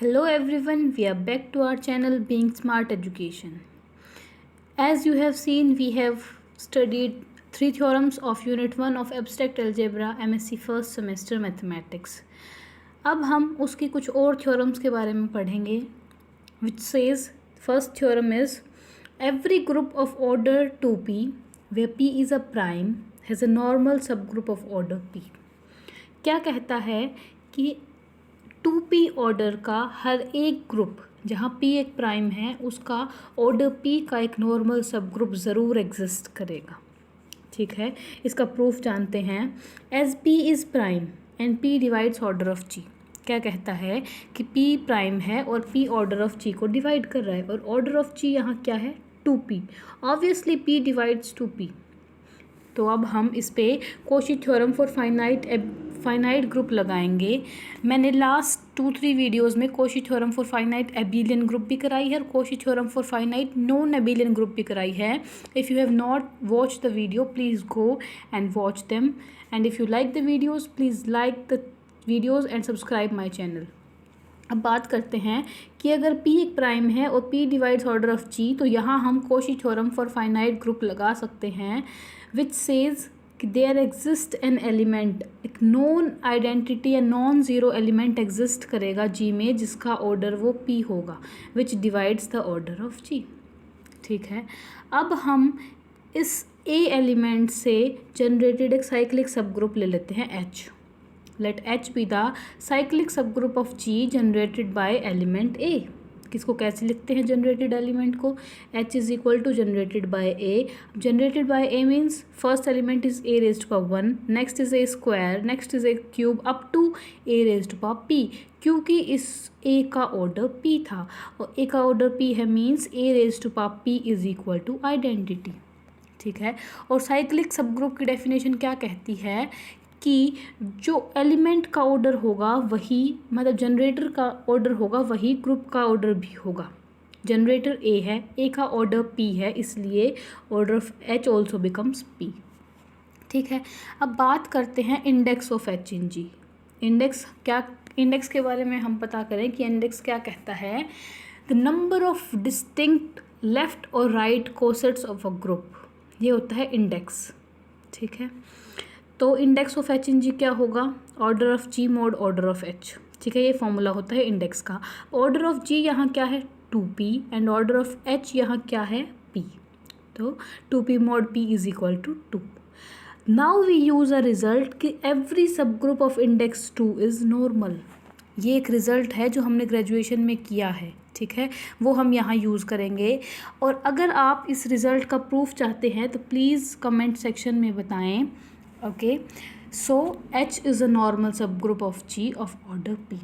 Hello everyone, we are back to our channel Being Smart Education. As you have seen, we have studied 3 theorems of Unit 1 of Abstract Algebra MSc First Semester Mathematics. अब हम उसकी कुछ और theorems के बारे में पढ़ेंगे, which says first theorem is every group of order 2p where p is a prime has a normal subgroup of order p. क्या कहता है कि 2p ऑर्डर का हर एक ग्रुप जहाँ p एक प्राइम है उसका ऑर्डर p का एक नॉर्मल सब ग्रुप ज़रूर एग्जिस्ट करेगा. ठीक है, इसका प्रूफ जानते हैं. As p is prime and p divides order of g. क्या कहता है कि p प्राइम है और p ऑर्डर ऑफ g को डिवाइड कर रहा है और ऑर्डर ऑफ g यहाँ क्या है 2p. Obviously p divides 2p. तो अब हम इस पे Cauchy theorem for finite group लगाएंगे. मैंने लास्ट 2-3 वीडियोस में Cauchy theorem for finite abelian group भी कराई है और Cauchy theorem for finite non abelian group भी कराई है. If you have not watch the video please go and watch them, and if you like the videos please like the videos and subscribe my channel. अब बात करते हैं कि अगर p एक प्राइम है और p divides order of g, तो यहाँ हम Cauchy theorem for finite group लगा सकते हैं विच सेज कि देयर एग्जिस्ट एन एलिमेंट, एक नॉन आइडेंटिटी या नॉन ज़ीरो एलिमेंट एग्जिस्ट करेगा g में जिसका ऑर्डर वो p होगा which divides the order of g. ठीक है, अब हम इस a एलिमेंट से जनरेटेड एक साइक्लिक सब ग्रुप ले लेते हैं h. Let H be the cyclic subgroup of G generated by element A. किसको कैसे लिखते हैं जनरेटेड एलिमेंट को? H is equal to generated by A. Generated by A means first element is A raised to power 1, next is A square, next is A cube up to A raised to power P. क्योंकि इस A का order P था और A का order P है means A raised to power P is equal to identity. ठीक है, और साइक्लिक सब ग्रुप की डेफिनेशन क्या कहती है कि जो एलिमेंट का ऑर्डर होगा वही, मतलब जनरेटर का ऑर्डर होगा वही ग्रुप का ऑर्डर भी होगा. जनरेटर ए है, ए का ऑर्डर पी है, इसलिए order of H also becomes P. ठीक है, अब बात करते हैं index of H in G. Index के बारे में हम पता करें कि इंडेक्स क्या कहता है. The number of distinct left or right cosets of a group, ये होता है इंडेक्स. ठीक है, तो index of H in G क्या होगा? Order of G mod order of H. ठीक है, ये फॉर्मूला होता है इंडेक्स का. ऑर्डर ऑफ जी यहाँ क्या है 2p and order of H यहाँ क्या है p. तो 2p mod p is equal to 2. Now we use a result कि एवरी सब group of index 2 is normal. ये एक रिज़ल्ट है जो हमने ग्रेजुएशन में किया है. ठीक है, वो हम यहाँ यूज़ करेंगे. और अगर आप इस रिज़ल्ट का प्रूफ चाहते हैं तो प्लीज़ कमेंट सेक्शन में बताएं. Okay, so H is a normal सब group of G of order P.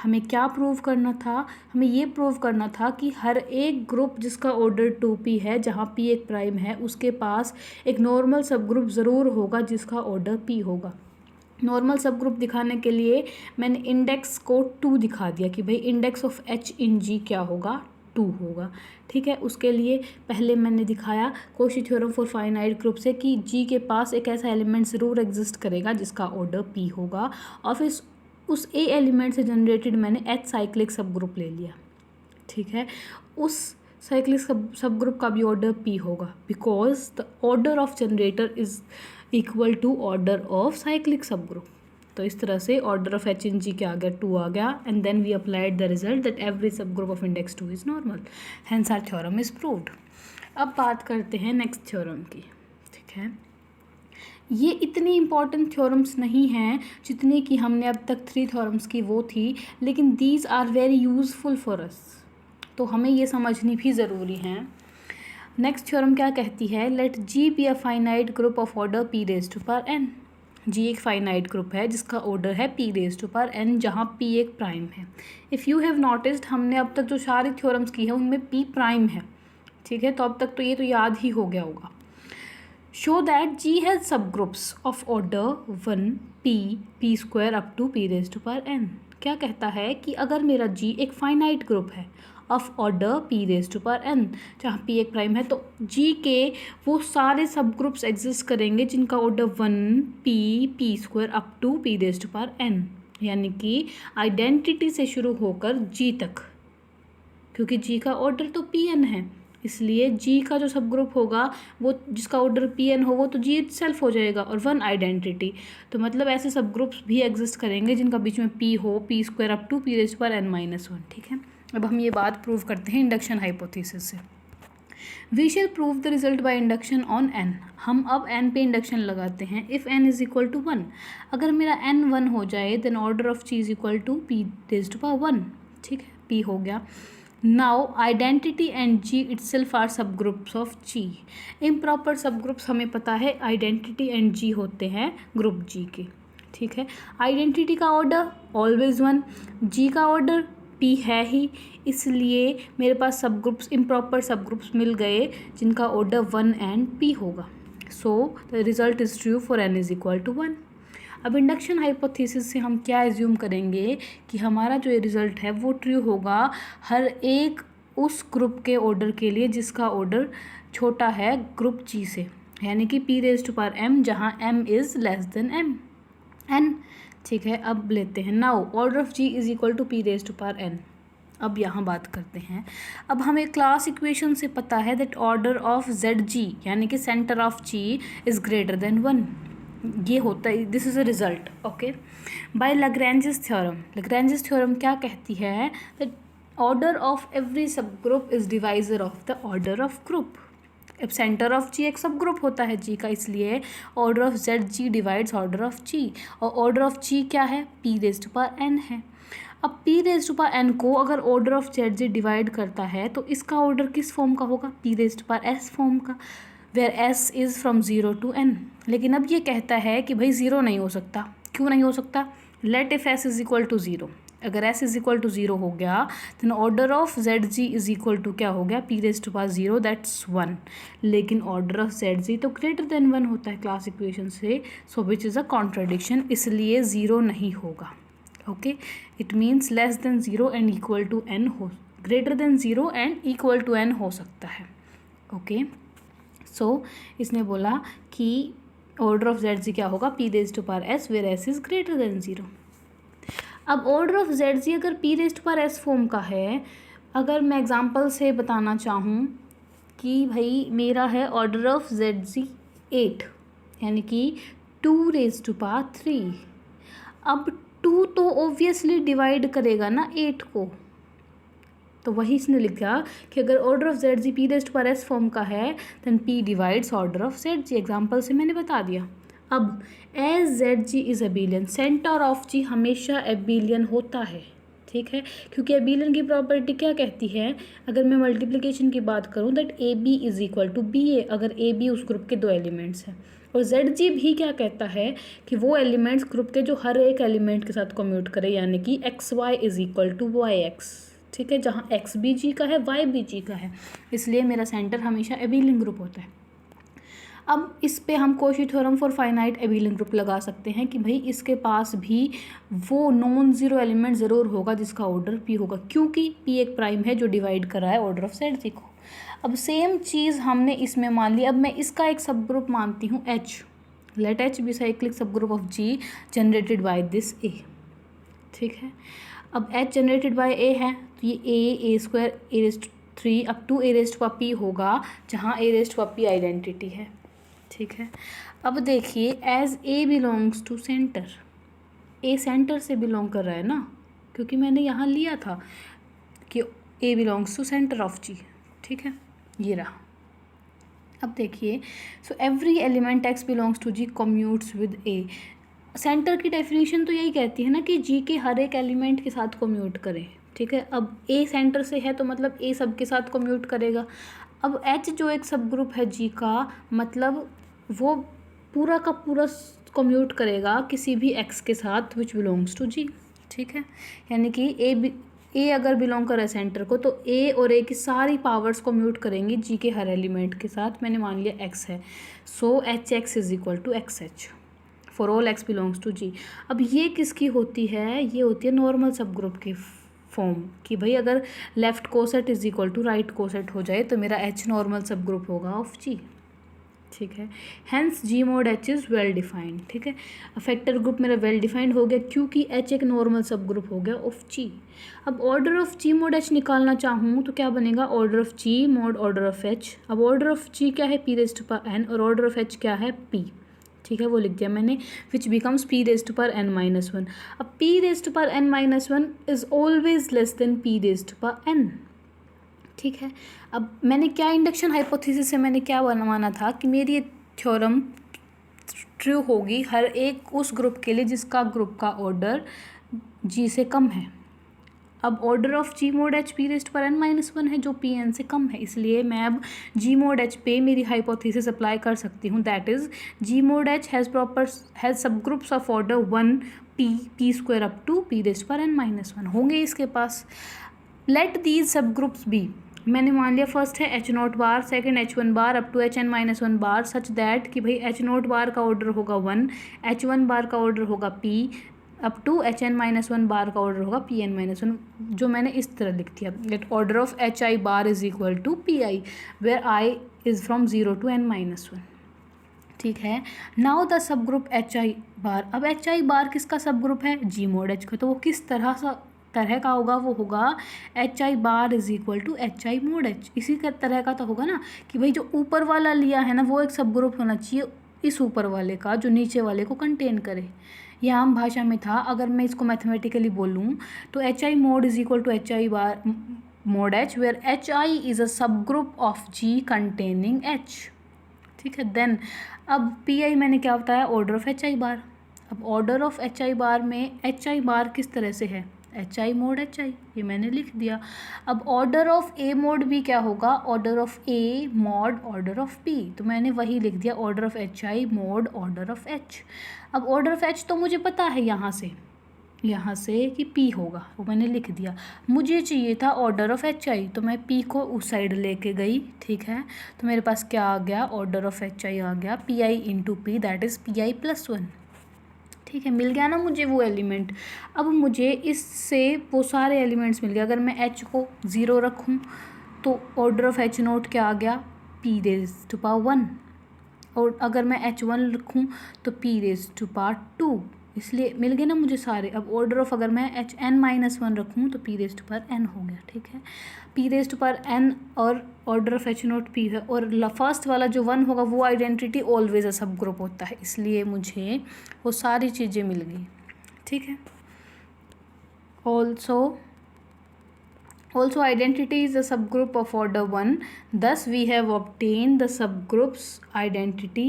हमें क्या प्रूव करना था? हमें ये प्रूव करना था कि हर एक ग्रुप जिसका ऑर्डर 2p है, जहाँ p एक प्राइम है, उसके पास एक नॉर्मल सब ग्रुप ज़रूर होगा जिसका ऑर्डर p होगा. नॉर्मल सब ग्रुप दिखाने के लिए मैंने इंडेक्स को 2 दिखा दिया कि भाई index of H in G क्या होगा 2 होगा. ठीक है, उसके लिए पहले मैंने दिखाया Cauchy theorem for finite group से कि G के पास एक ऐसा एलिमेंट ज़रूर एग्जिस्ट करेगा जिसका ऑर्डर P होगा और फिर उस A एलिमेंट से जनरेटेड मैंने H साइक्लिक सब ग्रुप ले लिया. ठीक है, उस साइक्लिक सब ग्रुप का भी ऑर्डर P होगा because the order of generator is equal to order of cyclic सब ग्रुप. तो इस तरह से order of H in G क्या आ गया 2 आ गया and then we applied the result that every सब group of index 2 is normal. Hence our theorem is proved. अब बात करते हैं नेक्स्ट थ्योरम की. ठीक है, ये इतनी इंपॉर्टेंट थ्योरम्स नहीं हैं जितनी कि हमने अब तक 3 थ्योरम्स की वो थी, लेकिन these are very useful for us, तो हमें ये समझनी भी ज़रूरी हैं. नेक्स्ट थ्योरम क्या कहती है? Let G be a finite group of order p raise to power n. G एक फाइनाइट ग्रुप है जिसका ऑर्डर है p raise to power n, जहाँ p एक प्राइम है. इफ़ यू हैव नोटिस्ड, हमने अब तक जो सारी थ्योरम्स की है उनमें p प्राइम है. ठीक है, तो अब तक तो ये तो याद ही हो गया होगा. शो दैट g हैज़ सब groups of order 1 p square up to p raise to power n. क्या कहता है कि अगर मेरा g एक फाइनाइट ग्रुप है of order p raise to power n, जहाँ p एक प्राइम है, तो g के वो सारे सब ग्रुप्स एग्जिस्ट करेंगे जिनका order 1 p square up to p raise to power n. यानी कि आइडेंटिटी से शुरू होकर जी तक, क्योंकि जी का ऑर्डर तो Pn है, इसलिए जी का जो सब ग्रुप होगा वो जिसका ऑर्डर Pn हो वो तो जी इटसेल्फ हो जाएगा और वन आइडेंटिटी। तो मतलब ऐसे सब ग्रुप्स भी एग्जिस्ट करेंगे जिनका बीच में P हो, P² अप टू P⁻n-1। ठीक है, अब हम ये बात प्रूव करते हैं इंडक्शन हाइपोथेसिस से। We shall prove the result by induction on n। हम अब n पे इंडक्शन लगाते हैं। If n is equal to 1, अगर मेरा n 1 हो जाए then order of g is equal to P⁻1। ठीक है, P हो गया। Now identity and G itself are सब groups of G. Improper subgroups हमें पता है आइडेंटिटी एंड जी होते हैं ग्रुप जी के। ठीक है, आइडेंटिटी का ऑर्डर ऑलवेज 1, जी का ऑर्डर P है ही, इसलिए मेरे पास subgroups improper subgroups मिल गए जिनका ऑर्डर 1 एंड P होगा। So the result is true for n is equal to 1। अब इंडक्शन हाइपोथेसिस से हम क्या एज्यूम करेंगे कि हमारा जो ये रिज़ल्ट है वो ट्रू होगा हर एक उस ग्रुप के ऑर्डर के लिए जिसका ऑर्डर छोटा है ग्रुप जी से, यानी कि P⁻m जहाँ m is less than n। ठीक है, अब लेते हैं now order of G is equal to P⁻n। अब यहाँ बात करते हैं। अब हमें क्लास इक्वेशन से पता है दैट ऑर्डर ऑफ ZG यानी कि centre of G is greater than 1। ये होता है, this is a result. Okay, by Lagrange's theorem. Lagrange's theorem क्या कहती है दैट ऑर्डर ऑफ एवरी सब group is divisor of the order of group. अब सेंटर ऑफ जी एक sub group होता है जी का, इसलिए order of ZG divides order of G, और ऑर्डर ऑफ जी क्या है P⁻n है। अब P⁻n को अगर ऑर्डर ऑफ ZG डिवाइड करता है तो इसका ऑर्डर किस फॉर्म का होगा P⁻s फॉर्म का, where s is from 0 to n। लेकिन अब ये कहता है कि भाई 0 नहीं हो सकता। क्यों नहीं हो सकता? Let if s is equal to 0। अगर s इज़ इक्वल टू 0 हो गया then order of ZG is equal to क्या हो गया P⁻0 दैट्स 1। लेकिन ऑर्डर ऑफ ZG तो ग्रेटर देन 1 होता है क्लास इक्वेशन से, सो विच इज़ अ कॉन्ट्रडिक्शन, इसलिए 0 नहीं होगा। Okay, it means less than 0 and equal to n हो, greater than 0 and equal to n हो सकता है। ओके, सो इसने बोला कि ऑर्डर ऑफ ZG क्या होगा P⁻s where s is greater than 0। अब ऑर्डर ऑफ ZG अगर P⁻s फॉर्म का है, अगर मैं एग्जांपल से बताना चाहूँ कि भाई मेरा है ऑर्डर ऑफ ZG 8 यानी कि 2⁻3। अब 2 तो ऑब्वियसली डिवाइड करेगा ना 8 को, तो वही इसने लिखा कि अगर order of ZG P⁻s form का है then P divides order of ZG। Example से मैंने बता दिया। अब as ZG is abelian, centre of G हमेशा एबिलियन होता है। ठीक है, क्योंकि एबिलियन की प्रॉपर्टी क्या कहती है, अगर मैं मल्टीप्लिकेशन की बात करूँ that AB is equal to BA, अगर AB उस ग्रुप के 2 एलिमेंट्स हैं। और ZG भी क्या कहता है कि वो एलिमेंट्स ग्रुप के जो हर एक एलिमेंट के साथ कम्यूट करे, यानी कि XY is equal to YX। ठीक है, जहाँ x भी G का है y भी G का है, इसलिए मेरा सेंटर हमेशा एबिलियन ग्रुप होता है। अब इस पे हम Cauchy theorem for finite abelian group लगा सकते हैं कि भाई इसके पास भी वो नॉन ज़ीरो एलिमेंट ज़रूर होगा जिसका ऑर्डर P होगा, क्योंकि P एक प्राइम है जो डिवाइड कर रहा है ऑर्डर ऑफ ZG को। अब सेम चीज़ हमने इसमें मान ली। अब मैं इसका एक सब ग्रुप मानती हूँ H। Let H be cyclic सब group of G generated by this A। ठीक है, अब H जनरेटेड बाय A है तो ये A² A⁻³ up to A⁻P होगा, जहाँ A⁻P आइडेंटिटी है। ठीक है, अब देखिए as A belongs to centre, A centre से बिलोंग कर रहा है ना, क्योंकि मैंने यहाँ लिया था कि A belongs to centre of G। ठीक है, ये रहा। अब देखिए so every element X belongs to G commutes with A। Centre की डेफिनेशन तो यही कहती है ना कि G के हर एक एलिमेंट के साथ कम्यूट करें। ठीक है, अब A सेंटर से है तो मतलब A सब के साथ कम्यूट करेगा। अब H जो एक सब ग्रुप है G का, मतलब वो पूरा का पूरा कम्यूट करेगा किसी भी X के साथ विच बिलोंग्स टू G। ठीक है, यानी कि A अगर बिलोंग करे सेंटर को तो A और A की सारी पावर्स को म्यूट करेंगी G के हर एलिमेंट के साथ। मैंने मान लिया X है, so HX is equal to XH for all X belongs to G। अब ये किसकी होती है, ये होती है नॉर्मल सब ग्रुप की फॉर्म कि भाई अगर left coset is equal to right coset हो जाए तो मेरा H नॉर्मल सब ग्रुप होगा ऑफ G। ठीक है। Hence G mod H is well defined, ठीक है। फैक्टर ग्रुप मेरा वेल डिफाइंड हो गया क्योंकि एच एक नॉर्मल सब ग्रुप हो गया ऑफ जी। अब order of G mod H निकालना चाहूँ तो क्या बनेगा, order of G mod order of H. अब ऑर्डर ऑफ जी क्या है, P raised to power N, और ऑर्डर ऑफ एच क्या है, पी, ठीक है, वो लिख दिया मैंने, which becomes P raised to power N minus one. अब P raised to power N minus one is always less than P raised to power N, ठीक है। अब मैंने क्या इंडक्शन हाइपोथेसिस से मैंने क्या बनवाना था कि मेरी ये थ्योरम ट्रू होगी हर एक उस ग्रुप के लिए जिसका ग्रुप का ऑर्डर जी से कम है। अब order of G mod H P raised पर एन माइनस वन है जो पी एन से कम है, इसलिए मैं अब जी मोड एच पे मेरी हाइपोथेसिस अप्लाई कर सकती हूँ, that is G mod H has सब groups of order one P square up to P raised पर एन माइनस वन होंगे इसके पास। Let these sub groups be, मैंने मान लिया फर्स्ट है H naught bar, second H one bar up to H N minus one bar, such that कि भाई एच नॉट बार का ऑर्डर होगा वन, एच वन बार का ऑर्डर होगा P up to H N minus one bar का order होगा P N minus one, जो मैंने इस तरह लिख दिया, let order of H I bar is equal to P I where I is from zero to N minus one, ठीक है। Now the sub group H I bar, अब H I बार किसका सब ग्रुप है, जी मोड एच का, तो वो किस तरह का होगा, वो होगा H I bar is equal to H I mod H, इसी का तरह का तो होगा ना कि भाई जो ऊपर वाला लिया है ना वो एक सब ग्रुप होना चाहिए इस ऊपर वाले का जो नीचे वाले को कंटेन करे। यह आम भाषा में था, अगर मैं इसको मैथमेटिकली बोलूँ तो H I mod is equal to H I bar mod H where H I is a सब group of G containing H, ठीक है। देन अब पी आई मैंने क्या बताया, order of H I bar. अब order of H I bar में H I bar किस तरह से है, H I mod H I, ये मैंने लिख दिया। अब ऑर्डर ऑफ ए मोड भी क्या होगा, order of A mod order of P, तो मैंने वही लिख दिया order of H I mode order of H. अब ऑर्डर ऑफ एच तो मुझे पता है यहाँ से कि पी होगा, वो मैंने लिख दिया। मुझे चाहिए था ऑर्डर ऑफ एच आई, तो मैं पी को उस साइड लेके गई, ठीक है। तो मेरे पास क्या आ गया, ऑर्डर ऑफ एच आई आ गया P I into P, that is P I plus one, ठीक है। मिल गया ना मुझे वो एलिमेंट। अब मुझे इससे वो सारे एलिमेंट्स मिल गए। अगर मैं एच को ज़ीरो रखूँ तो ऑर्डर ऑफ एच नोट क्या आ गया, P raise to power one, और अगर मैं एच वन रखूँ तो P raise to power two, इसलिए मिल गए ना मुझे सारे। अब ऑर्डर ऑफ अगर मैं एच एन माइनस वन रखूँ तो P raise to power N हो गया, ठीक है। P raise to power N और order of H not P है, और फर्स्ट वाला जो वन होगा वो आइडेंटिटी ऑलवेज अ सब ग्रुप होता है, इसलिए मुझे वो सारी चीज़ें मिल गई, ठीक है। Also identity is a subgroup of order 1, thus we have obtained the subgroups identity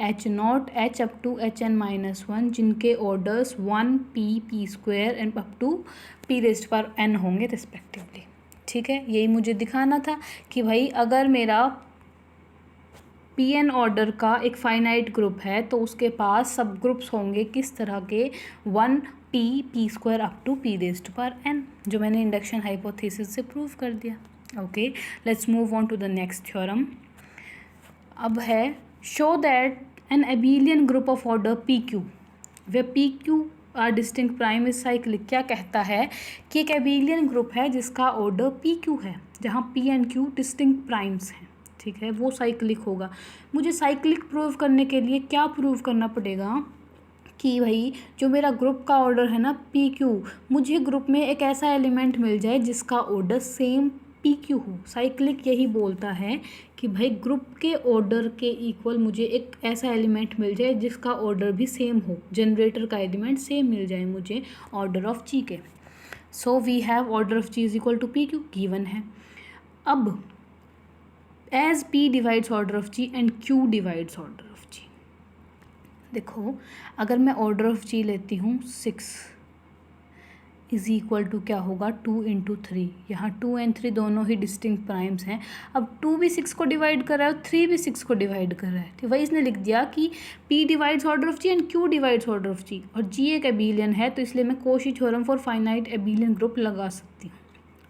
h naught h up to hn minus 1 जिनके orders 1 p square and up to p raised पर n होंगे respectively, ठीक है। यही मुझे दिखाना था कि भाई अगर मेरा पी एन ऑर्डर का एक फाइनाइट ग्रुप है तो उसके पास सब ग्रुप्स होंगे किस तरह के, one P square up to P raised पर एन, जो मैंने इंडक्शन हाइपोथेसिस से प्रूव कर दिया। Okay, let's move on to the next theorem. अब है show that an abelian group of order P Q where P Q are distinct prime is cyclic. क्या कहता है कि एक एबिलियन ग्रुप है जिसका ऑर्डर पी क्यू है, जहाँ P and Q distinct primes हैं, ठीक है, वो साइक्लिक होगा। मुझे साइक्लिक प्रूव करने के लिए क्या प्रूव करना पड़ेगा कि भाई जो मेरा ग्रुप का ऑर्डर है ना पी क्यू, मुझे ग्रुप में एक ऐसा एलिमेंट मिल जाए जिसका ऑर्डर सेम पी क्यू हो। साइक्लिक यही बोलता है कि भाई ग्रुप के ऑर्डर के इक्वल मुझे एक ऐसा एलिमेंट मिल जाए जिसका ऑर्डर भी सेम हो, जनरेटर का एलिमेंट सेम मिल जाए मुझे ऑर्डर ऑफ जी के। So we have order of G is equal to P Q given है। अब as P divides order of G and Q divides order of G, देखो अगर मैं ऑर्डर ऑफ जी लेती हूँ 6 इज़ इक्वल टू क्या होगा 2 इंटू 3, यहाँ 2 एंड 3 दोनों ही डिस्टिंक्ट प्राइम्स हैं। अब 2 भी 6 को डिवाइड कर रहा है और 3 भी 6 को डिवाइड कर रहा है, तो वही इसने लिख दिया कि P divides order of G and Q divides order of G, और G एक एबिलियन है तो इसलिए मैं Cauchy theorem for finite abelian group लगा सकती हूँ,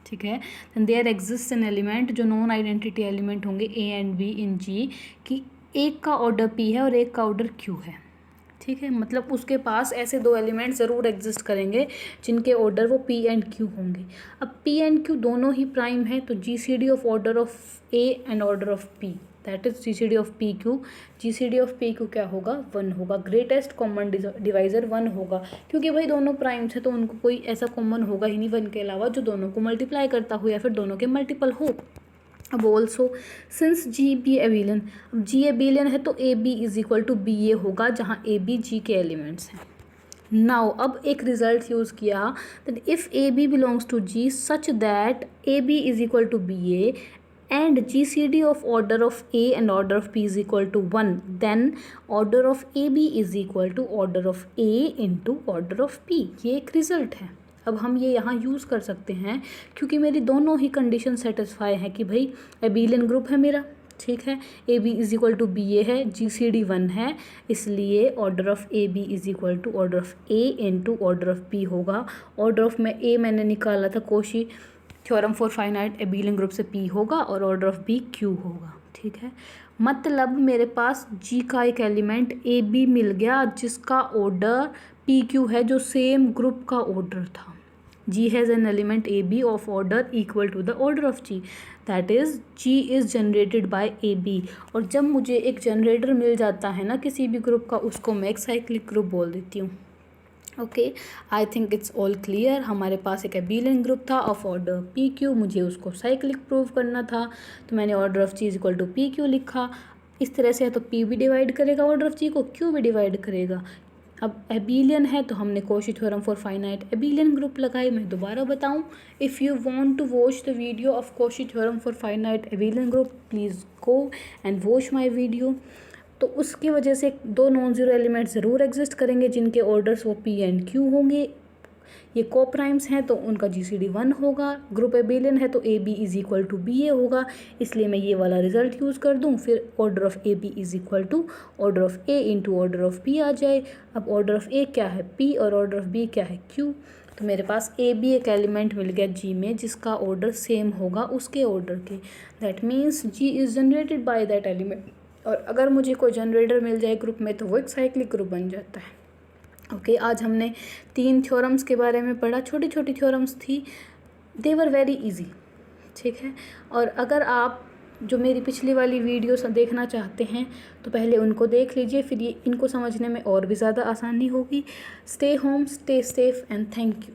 ठीक है। Then there exist an element जो नॉन आइडेंटिटी एलिमेंट होंगे A and B in G कि एक का ऑर्डर P है और एक का ऑर्डर Q है, ठीक है। मतलब उसके पास ऐसे दो एलिमेंट ज़रूर एग्जिस्ट करेंगे जिनके ऑर्डर वो P एंड Q होंगे। अब P एंड Q दोनों ही प्राइम है तो GCD of order of A and order of P that is GCD of PQ। GCD of PQ क्या होगा, 1 होगा। ग्रेटेस्ट कॉमन डिवाइज़र 1 होगा, क्योंकि भाई दोनों प्राइम्स है तो उनको कोई ऐसा कॉमन होगा ही नहीं 1 के अलावा जो दोनों को मल्टीप्लाई करता हो या फिर दोनों के मल्टीपल हो। अब also since G be abelian, अब जी एबिलियन है तो A B is equal to B A होगा, जहाँ ए बी जी के एलिमेंट्स हैं। नाउ अब एक रिजल्ट यूज़ किया that if A B belongs to G such that A B is equal to B A and GCD of order of A and order of P is equal to 1, then order of AB is equal to order of A into order of P। ये एक result है। अब हम ये यहाँ use कर सकते हैं क्योंकि मेरी दोनों ही कंडीशन सेटिस्फाई हैं कि भाई एबिलियन ग्रुप है मेरा, ठीक है, A B is equal to B A है, GCD 1 है, इसलिए order of A B is equal to order of A into order of P होगा। ऑर्डर ऑफ में ए मैंने निकाला था Cauchy theorem for finite abelian group से P होगा और ऑर्डर ऑफ B Q होगा, ठीक है। मतलब मेरे पास G का एक एलिमेंट ए बी मिल गया जिसका ऑर्डर PQ है, जो सेम ग्रुप का ऑर्डर था। G has an element A B of order equal to the order of G, that is G is generated by A B. और जब मुझे एक जनरेटर मिल जाता है ना किसी भी ग्रुप का, उसको मैं एक साइक्लिक ग्रुप बोल देती हूँ। Okay, I think it's all clear. हमारे पास एक एबिलियन ग्रुप था ऑफ ऑर्डर PQ, मुझे उसको साइक्लिक प्रूव करना था, तो मैंने order of G is equal to PQ लिखा। इस तरह से तो P भी डिवाइड करेगा ऑर्डर ऑफ G को, Q भी डिवाइड करेगा। अब एबिलियन है तो हमने Cauchy theorem for finite abelian group लगाई। मैं दोबारा बताऊं, if you want to watch the video of Cauchy theorem for finite abelian group, please go and watch my video. तो उसकी वजह से दो नॉन ज़ीरो एलिमेंट ज़रूर एग्जिस्ट करेंगे जिनके ऑर्डर्स वो P एंड Q होंगे। ये को प्राइम्स हैं तो उनका GCD 1 होगा। ग्रुप एबिलियन है तो A B is equal to B A होगा, इसलिए मैं ये वाला रिजल्ट यूज़ कर दूँ। फिर order of A B is equal to order of A into order of B आ जाए। अब ऑर्डर ऑफ ए क्या है P और ऑर्डर ऑफ बी क्या है Q। तो मेरे पास ए बी एक एलिमेंट मिल गया G में जिसका ऑर्डर सेम होगा उसके ऑर्डर के, that means G is generated by that element. और अगर मुझे कोई जनरेटर मिल जाए ग्रुप में तो वो एक साइक्लिक ग्रुप बन जाता है। ओके, आज हमने 3 थ्योरम्स के बारे में पढ़ा। छोटी छोटी थ्योरम्स थी, दे वर वेरी इजी, ठीक है। और अगर आप जो मेरी पिछली वाली वीडियोस देखना चाहते हैं तो पहले उनको देख लीजिए, फिर ये इनको समझने में और भी ज़्यादा आसानी होगी। Stay home, stay safe and thank you.